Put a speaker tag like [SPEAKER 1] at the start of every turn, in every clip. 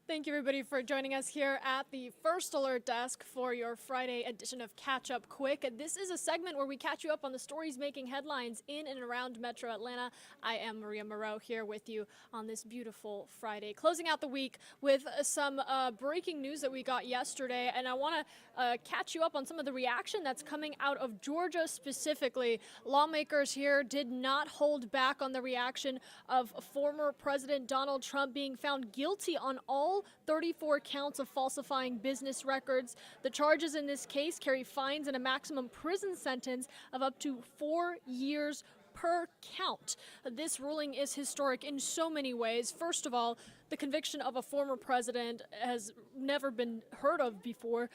[SPEAKER 1] Thank you, everybody, for joining us here at the First Alert Desk for your Friday edition of Catch Up Quick. This is a segment where we catch you up on the stories making headlines in and around Metro Atlanta. I am Maria Moreau here with you on this beautiful Friday, closing out the week with some breaking news that we got yesterday. And I want to catch you up on some of the reaction that's coming out of Georgia specifically. Lawmakers here did not hold back on the reaction of former President Donald Trump being found guilty on all 34 counts of falsifying business records. The charges in this case carry fines and a maximum prison sentence of up to 4 years per count. This ruling is historic in so many ways. First of all, the conviction of a former president has never been heard of before.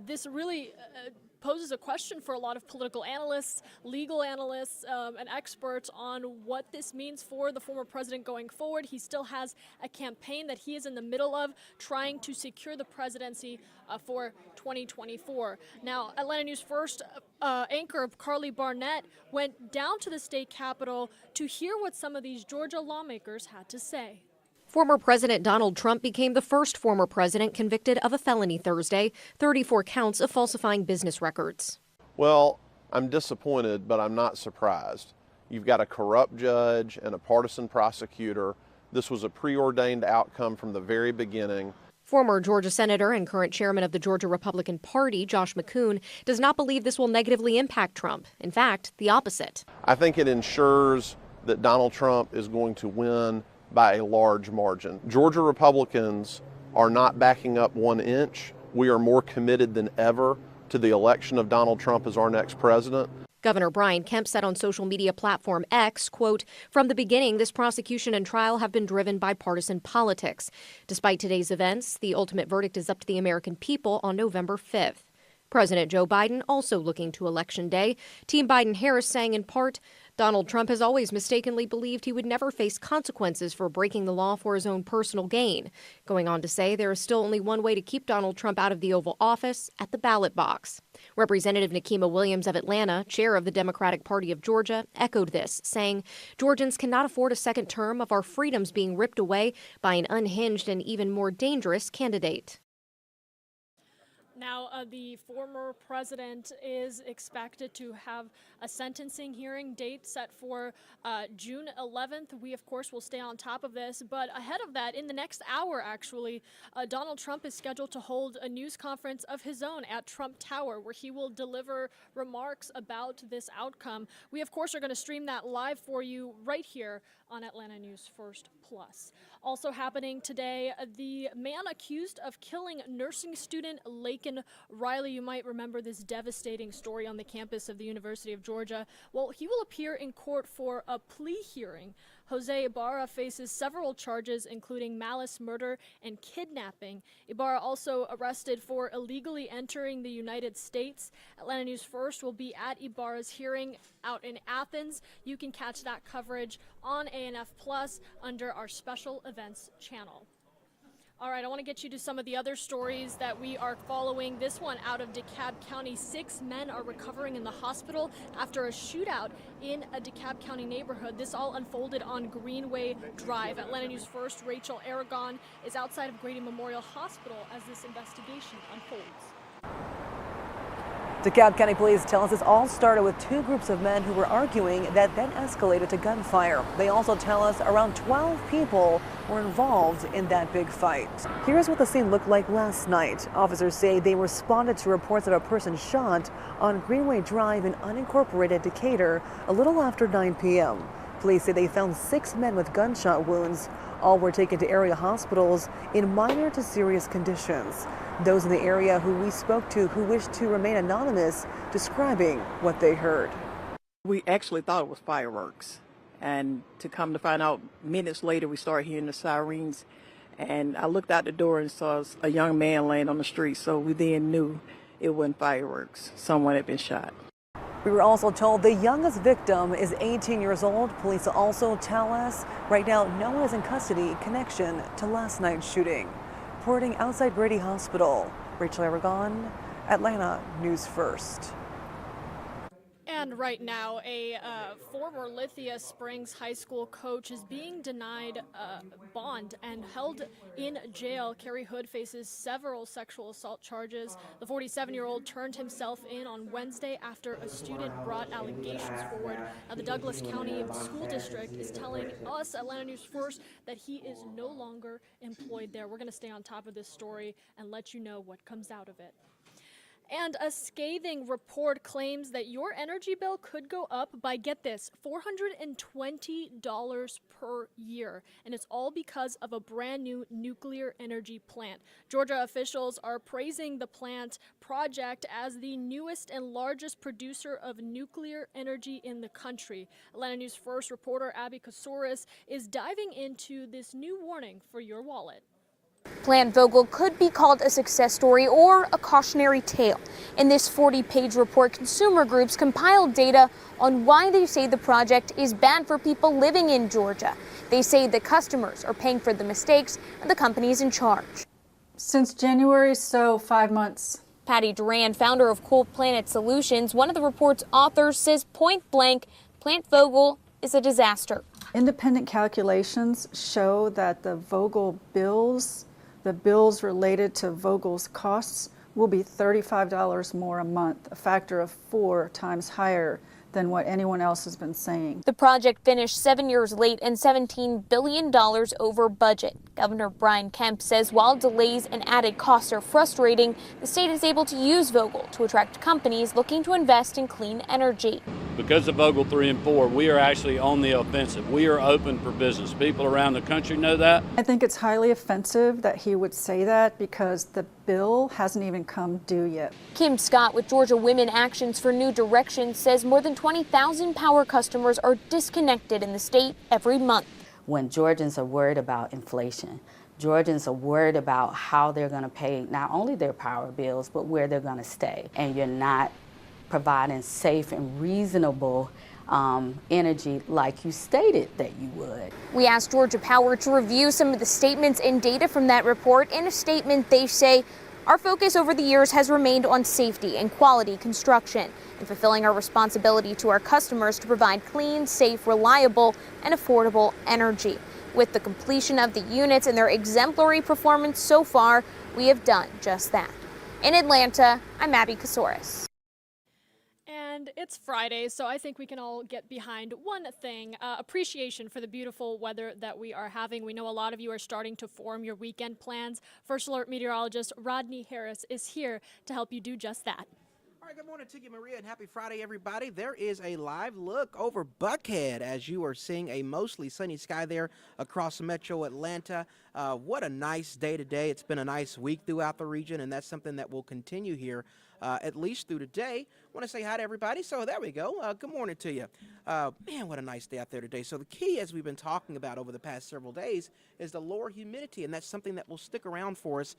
[SPEAKER 1] This really poses a question for a lot of political analysts, legal analysts, and experts on what this means for the former president going forward. He still has a campaign that he is in the middle of trying to secure the presidency for 2024. Now, Atlanta News First anchor Carly Barnett went down to the state capitol to hear what some of these Georgia lawmakers had to say.
[SPEAKER 2] Former President Donald Trump became the first former president convicted of a felony Thursday, 34 counts of falsifying business records.
[SPEAKER 3] Well, I'm disappointed, but I'm not surprised. You've got a corrupt judge and a partisan prosecutor. This was a preordained outcome from the very beginning.
[SPEAKER 2] Former Georgia Senator and current chairman of the Georgia Republican Party, Josh McCoon, does not believe this will negatively impact Trump. In fact, the opposite.
[SPEAKER 3] I think it ensures that Donald Trump is going to win by a large margin. Georgia Republicans are not backing up 1 inch. We are more committed than ever to the election of Donald Trump as our next president.
[SPEAKER 2] Governor Brian Kemp said on social media platform X, quote, "From the beginning, this prosecution and trial have been driven by partisan politics. Despite today's events, the ultimate verdict is up to the American people on November 5th. President Joe Biden also looking to Election Day. Team Biden-Harris saying in part, Donald Trump has always mistakenly believed he would never face consequences for breaking the law for his own personal gain. Going on to say there is still only one way to keep Donald Trump out of the Oval Office, at the ballot box. Representative Nikema Williams of Atlanta, chair of the Democratic Party of Georgia, echoed this, saying, Georgians cannot afford a second term of our freedoms being ripped away by an unhinged and even more dangerous candidate.
[SPEAKER 1] Now, the former president is expected to have a sentencing hearing date set for June 11th. We, of course, will stay on top of this. But ahead of that, in the next hour, actually, Donald Trump is scheduled to hold a news conference of his own at Trump Tower, where he will deliver remarks about this outcome. We, of course, are going to stream that live for you right here on Atlanta News First Plus. Also happening today, the man accused of killing nursing student Laken Riley. You might remember this devastating story on the campus of the University of Georgia. Well, he will appear in court for a plea hearing. Jose Ibarra faces several charges, including malice, murder, and kidnapping. Ibarra also arrested for illegally entering the United States. Atlanta News First will be at Ibarra's hearing out in Athens. You can catch that coverage on ANF Plus under our special events channel. All right, I want to get you to some of the other stories that we are following. This one out of DeKalb County. 6 men are recovering in the hospital after a shootout in a DeKalb County neighborhood. This all unfolded on Greenway Drive. Atlanta News First, Rachel Aragon is outside of Grady Memorial Hospital as this investigation unfolds.
[SPEAKER 4] DeKalb County Police tell us this all started with 2 groups of men who were arguing that then escalated to gunfire. They also tell us around 12 people were involved in that big fight. Here's what the scene looked like last night. Officers say they responded to reports of a person shot on Greenway Drive in unincorporated Decatur a little after 9 p.m. Police say they found 6 men with gunshot wounds. All were taken to area hospitals in minor to serious conditions. Those in the area who we spoke to who wished to remain anonymous describing what they heard.
[SPEAKER 5] We actually thought it was fireworks, and to come to find out minutes later we started hearing the sirens, and I looked out the door and saw a young man laying on the street, so we then knew it wasn't fireworks. Someone had been shot.
[SPEAKER 4] We were also told the youngest victim is 18 years old. Police also tell us right now no one is in custody in connection to last night's shooting. Reporting outside Grady Hospital, Rachel Aragon, Atlanta News First.
[SPEAKER 1] And right now, a former Lithia Springs High School coach is being denied bond and held in jail. Kerry Hood faces several sexual assault charges. The 47-year-old turned himself in on Wednesday after a student brought allegations forward. Now, the Douglas County School District is telling us, Atlanta News First, that he is no longer employed there. We're going to stay on top of this story and let you know what comes out of it. And a scathing report claims that your energy bill could go up by, get this, $420 per year. And it's all because of a brand new nuclear energy plant. Georgia officials are praising the plant project as the newest and largest producer of nuclear energy in the country. Atlanta News First reporter Abby Kasouris is diving into this new warning for your wallet.
[SPEAKER 6] Plant Vogtle could be called a success story or a cautionary tale. In this 40-page report, consumer groups compiled data on why they say the project is bad for people living in Georgia. They say the customers are paying for the mistakes and the company is in charge.
[SPEAKER 7] Since January, so 5 months.
[SPEAKER 6] Patty Duran, founder of Cool Planet Solutions, one of the report's authors, says point blank, Plant Vogtle is a disaster.
[SPEAKER 7] Independent calculations show that the Vogtle bills, the bills related to Vogtle's costs, will be $35 more a month, a factor of 4 times higher than what anyone else has been saying.
[SPEAKER 6] The project finished 7 years late and $17 billion over budget. Governor Brian Kemp says while delays and added costs are frustrating, the state is able to use Vogtle to attract companies looking to invest in clean energy.
[SPEAKER 8] Because of Vogtle 3 and 4, we are actually on the offensive. We are open for business. People around the country know that.
[SPEAKER 7] I think it's highly offensive that he would say that because the bill hasn't even come due yet.
[SPEAKER 6] Kim Scott with Georgia Women Actions for New Directions says more than 20,000 power customers are disconnected in the state every month.
[SPEAKER 9] When Georgians are worried about inflation, Georgians are worried about how they're going to pay not only their power bills, but where they're going to stay. And you're not providing safe and reasonable energy like you stated that you would.
[SPEAKER 6] We asked Georgia Power to review some of the statements and data from that report. In a statement, they say, our focus over the years has remained on safety and quality construction and fulfilling our responsibility to our customers to provide clean, safe, reliable, and affordable energy. With the completion of the units and their exemplary performance so far, we have done just that. In Atlanta, I'm Abby Kasouris.
[SPEAKER 1] And it's Friday, so I think we can all get behind one thing, appreciation for the beautiful weather that we are having. We know a lot of you are starting to form your weekend plans. First Alert meteorologist Rodney Harris is here to help you do just that.
[SPEAKER 10] All right, good morning to you, Maria, and happy Friday, everybody. There is a live look over Buckhead as you are seeing a mostly sunny sky there across metro Atlanta. What a nice day today. It's been a nice week throughout the region, and that's something that will continue here at least through today. I want to say hi to everybody. So there we go. Good morning to you. Man, what a nice day out there today. So the key, as we've been talking about over the past several days, is the lower humidity, and that's something that will stick around for us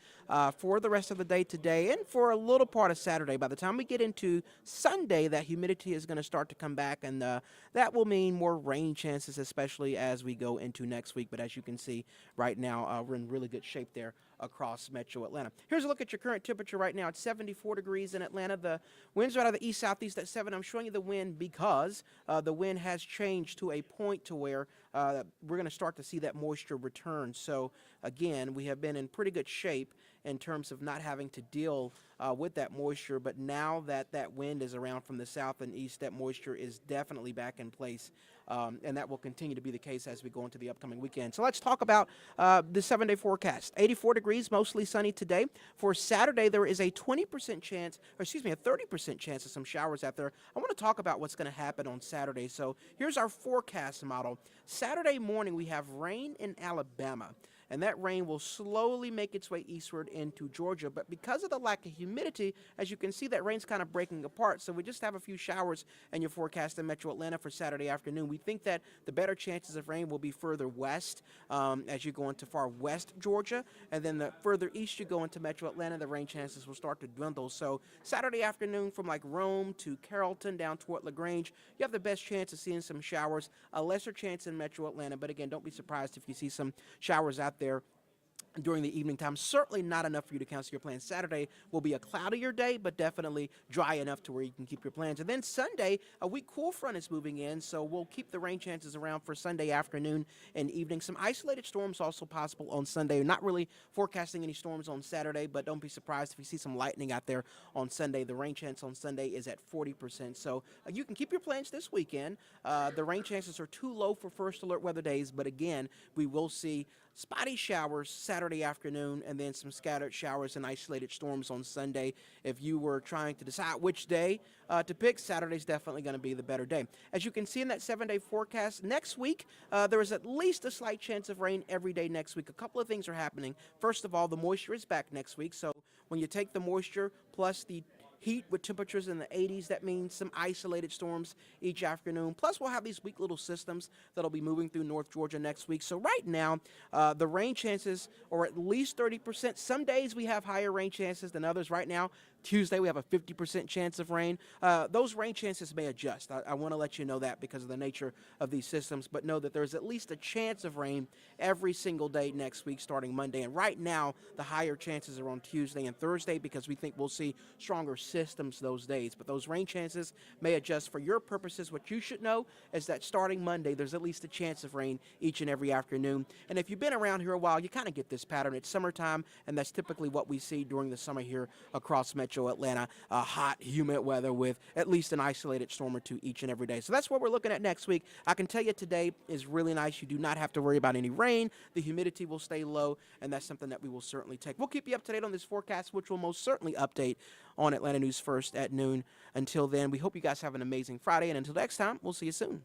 [SPEAKER 10] for the rest of the day today and for a little part of Saturday. By the time we get into Sunday, that humidity is going to start to come back, and that will mean more rain chances, especially as we go into next week. But as you can see right now, we're in really good shape there across metro Atlanta. Here's a look at your current temperature right now. It's 74 degrees in Atlanta. The winds are out of the east-southeast at 7. I'm showing you the wind because the wind has changed to a point to where we're going to start to see that moisture return. So again, we have been in pretty good shape in terms of not having to deal with that moisture, but now that that wind is around from the south and east, that moisture is definitely back in place, and that will continue to be the case as we go into the upcoming weekend. So let's talk about the 7-day forecast. 84 degrees, mostly sunny today. For Saturday, there is a 20% chance, or excuse me, a 30% chance of some showers out there. I want to talk about what's going to happen on Saturday. So here's our forecast model. Saturday morning, we have rain in Alabama, and that rain will slowly make its way eastward into Georgia. But because of the lack of humidity, as you can see, that rain's kind of breaking apart. So we just have a few showers in your forecast in metro Atlanta for Saturday afternoon. We think that the better chances of rain will be further west as you go into far west Georgia. And then the further east you go into metro Atlanta, the rain chances will start to dwindle. So Saturday afternoon from like Rome to Carrollton down toward LaGrange, you have the best chance of seeing some showers. A lesser chance in metro Atlanta, but again, don't be surprised if you see some showers out there during the evening time. Certainly not enough for you to cancel your plans. Saturday will be a cloudier day, but definitely dry enough to where you can keep your plans. And then Sunday, a weak cool front is moving in, so we'll keep the rain chances around for Sunday afternoon and evening. Some isolated storms also possible on Sunday. Not really forecasting any storms on Saturday, but don't be surprised if you see some lightning out there on Sunday. The rain chance on Sunday is at 40%, so you can keep your plans this weekend. The rain chances are too low for first alert weather days, but again, we will see spotty showers Saturday afternoon and then some scattered showers and isolated storms on Sunday. If you were trying to decide which day to pick, Saturday's definitely going to be the better day. As you can see in that 7-day forecast, next week there is at least a slight chance of rain every day next week. A couple of things are happening. First of all, the moisture is back next week, so when you take the moisture plus the heat with temperatures in the 80s, that means some isolated storms each afternoon. Plus, we'll have these weak little systems that'll be moving through North Georgia next week. So right now, the rain chances are at least 30%. Some days we have higher rain chances than others. Right now, Tuesday, we have a 50% chance of rain. Those rain chances may adjust. I want to let you know that because of the nature of these systems, but know that there's at least a chance of rain every single day next week starting Monday. And right now, the higher chances are on Tuesday and Thursday because we think we'll see stronger systems those days. But those rain chances may adjust for your purposes. What you should know is that starting Monday, there's at least a chance of rain each and every afternoon. And if you've been around here a while, you kind of get this pattern. It's summertime, and that's typically what we see during the summer here across Metro Atlanta. Hot, humid weather with at least an isolated storm or two each and every day. So that's what we're looking at next week. I can tell you today is really nice. You do not have to worry about any rain. The humidity will stay low, and that's something that we will certainly take. We'll keep you up to date on this forecast, which will most certainly update on Atlanta News First at noon. Until then, we hope you guys have an amazing Friday, and until next time, we'll see you soon.